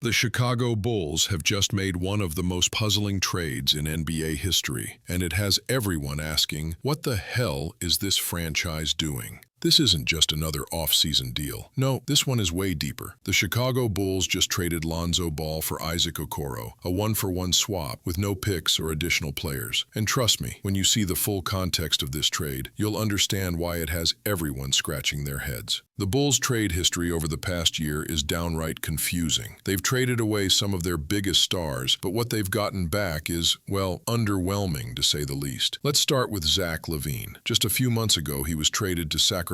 The Chicago Bulls have just made one of the most puzzling trades in NBA history, and it has everyone asking, what the hell is this franchise doing? This isn't just another off-season deal. No, this one is way deeper. The Chicago Bulls just traded Lonzo Ball for Isaac Okoro, a one-for-one swap with no picks or additional players. And trust me, when you see the full context of this trade, you'll understand why it has everyone scratching their heads. The Bulls' trade history over the past year is downright confusing. They've traded away some of their biggest stars, but what they've gotten back is, well, underwhelming to say the least. Let's start with Zach LaVine. Just a few months ago, he was traded to Sacramento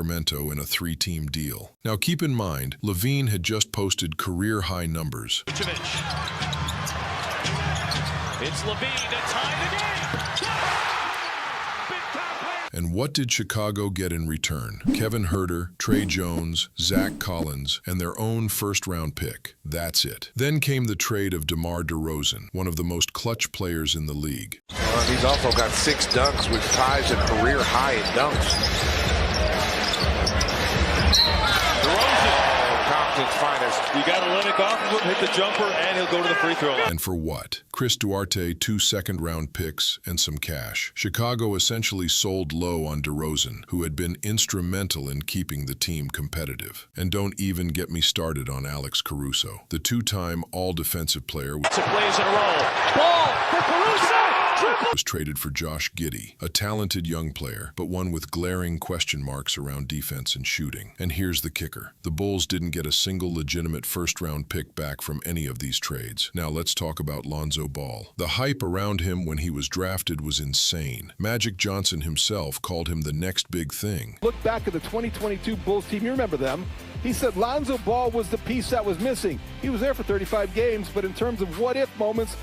in a 3-team deal. Now keep in mind, LaVine had just posted career-high numbers. It's LaVine to tie the game. And what did Chicago get in return? Kevin Huerter, Trey Jones, Zach Collins, and their own first-round pick. That's it. Then came the trade of DeMar DeRozan, one of the most clutch players in the league. He's also got 6 dunks, which ties a career high in dunks. Finest. You got to let it off of him, hit the jumper, and he'll go to the free throw line. And for what? Chris Duarte, 2 second-round picks, and some cash. Chicago essentially sold low on DeRozan, who had been instrumental in keeping the team competitive. And don't even get me started on Alex Caruso, the 2-time all-defensive player. Two plays in a row. Ball for Caruso! Was traded for Josh Giddey, a talented young player, but one with glaring question marks around defense and shooting. And here's the kicker. The Bulls didn't get a single legitimate first-round pick back from any of these trades. Now let's talk about Lonzo Ball. The hype around him when he was drafted was insane. Magic Johnson himself called him the next big thing. Look back at the 2022 Bulls team. You remember them. He said Lonzo Ball was the piece that was missing. He was there for 35 games, but in terms of what-if moments,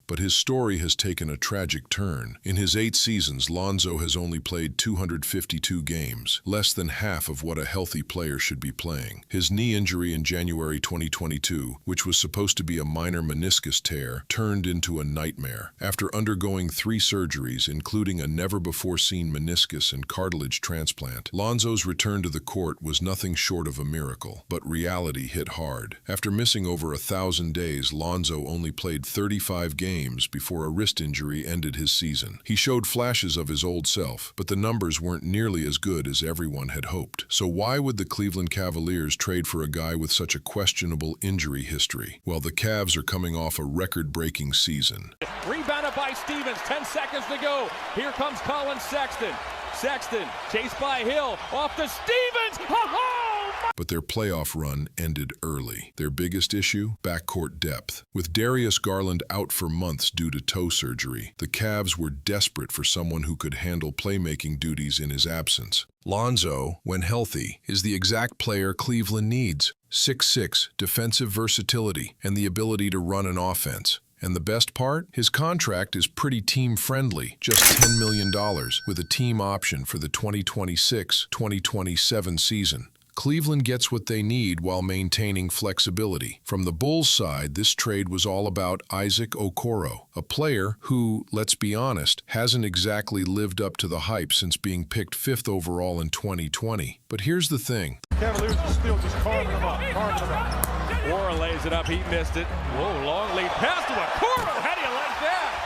but his story has taken a tragic turn. In his 8 seasons, Lonzo has only played 252 games, less than half of what a healthy player should be playing. His knee injury in January 2022, which was supposed to be a minor meniscus tear, turned into a nightmare. After undergoing 3 surgeries, including a never-before-seen meniscus and cartilage transplant, Lonzo's return to the court was nothing short of a miracle. But reality hit hard. After missing over 1,000 days, Lonzo only played 35 games before a wrist injury ended his season. He showed flashes of his old self, but the numbers weren't nearly as good as everyone had hoped. So why would the Cleveland Cavaliers trade for a guy with such a questionable injury history? Well, the Cavs are coming off a record-breaking season. Rebounded by Stevens, 10 seconds to go. Here comes Colin Sexton. Sexton, chased by Hill, off to Stevens. Ha-ha! But their playoff run ended early. Their biggest issue? Backcourt depth. With Darius Garland out for months due to toe surgery, the Cavs were desperate for someone who could handle playmaking duties in his absence. Lonzo, when healthy, is the exact player Cleveland needs. 6'6", defensive versatility, and the ability to run an offense. And the best part? His contract is pretty team-friendly, just $10 million, with a team option for the 2026-2027 season. Cleveland gets what they need while maintaining flexibility. From the Bulls' side, this trade was all about Isaac Okoro, a player who, let's be honest, hasn't exactly lived up to the hype since being picked 5th overall in 2020. But here's the thing. Cavaliers are still just carving them up. Warren lays it up, he missed it. Whoa, long lead pass to Okoro. How do you like that?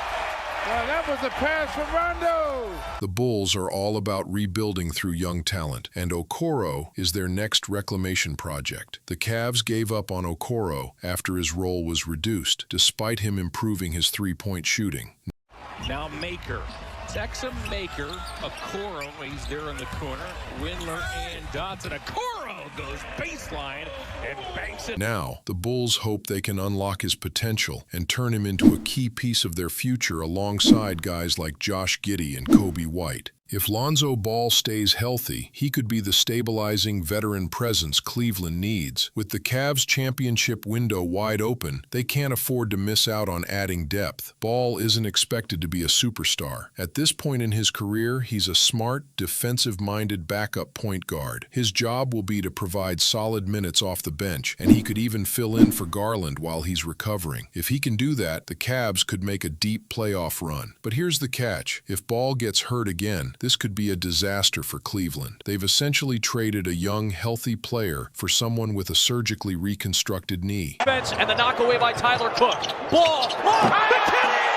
That was a pass from Rondo. The Bulls are all about rebuilding through young talent, and Okoro is their next reclamation project. The Cavs gave up on Okoro after his role was reduced, despite him improving his 3-point shooting. Now Maker. Exum Maker, Okoro, he's there in the corner. Windler and Dotson. Okoro goes baseline and banks it. Now, the Bulls hope they can unlock his potential and turn him into a key piece of their future alongside guys like Josh Giddey and Kobe White. If Lonzo Ball stays healthy, he could be the stabilizing veteran presence Cleveland needs. With the Cavs' championship window wide open, they can't afford to miss out on adding depth. Ball isn't expected to be a superstar. At this point in his career, he's a smart, defensive-minded backup point guard. His job will be to provide solid minutes off the bench, and he could even fill in for Garland while he's recovering. If he can do that, the Cavs could make a deep playoff run. But here's the catch. If Ball gets hurt again, this could be a disaster for Cleveland. They've essentially traded a young, healthy player for someone with a surgically reconstructed knee. And the knockaway by Tyler Cook. Ball.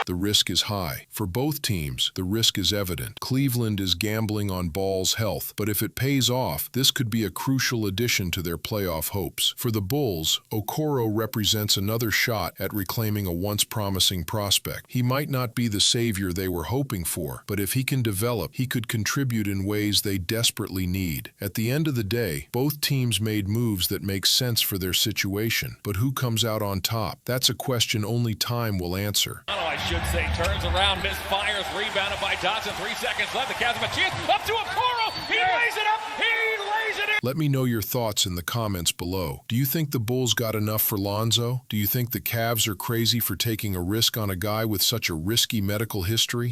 The risk is high. For both teams, the risk is evident. Cleveland is gambling on Ball's health, but if it pays off, this could be a crucial addition to their playoff hopes. For the Bulls, Okoro represents another shot at reclaiming a once promising prospect. He might not be the savior they were hoping for, but if he can develop, he could contribute in ways they desperately need. At the end of the day, both teams made moves that make sense for their situation, but who comes out on top? That's a question only time will answer. I should say, turns around, misfires, rebounded by Dotson. 3 seconds left. The Cavs have a chance. Up to Okoro. He lays it up. He lays it in. Let me know your thoughts in the comments below. Do you think the Bulls got enough for Lonzo? Do you think the Cavs are crazy for taking a risk on a guy with such a risky medical history?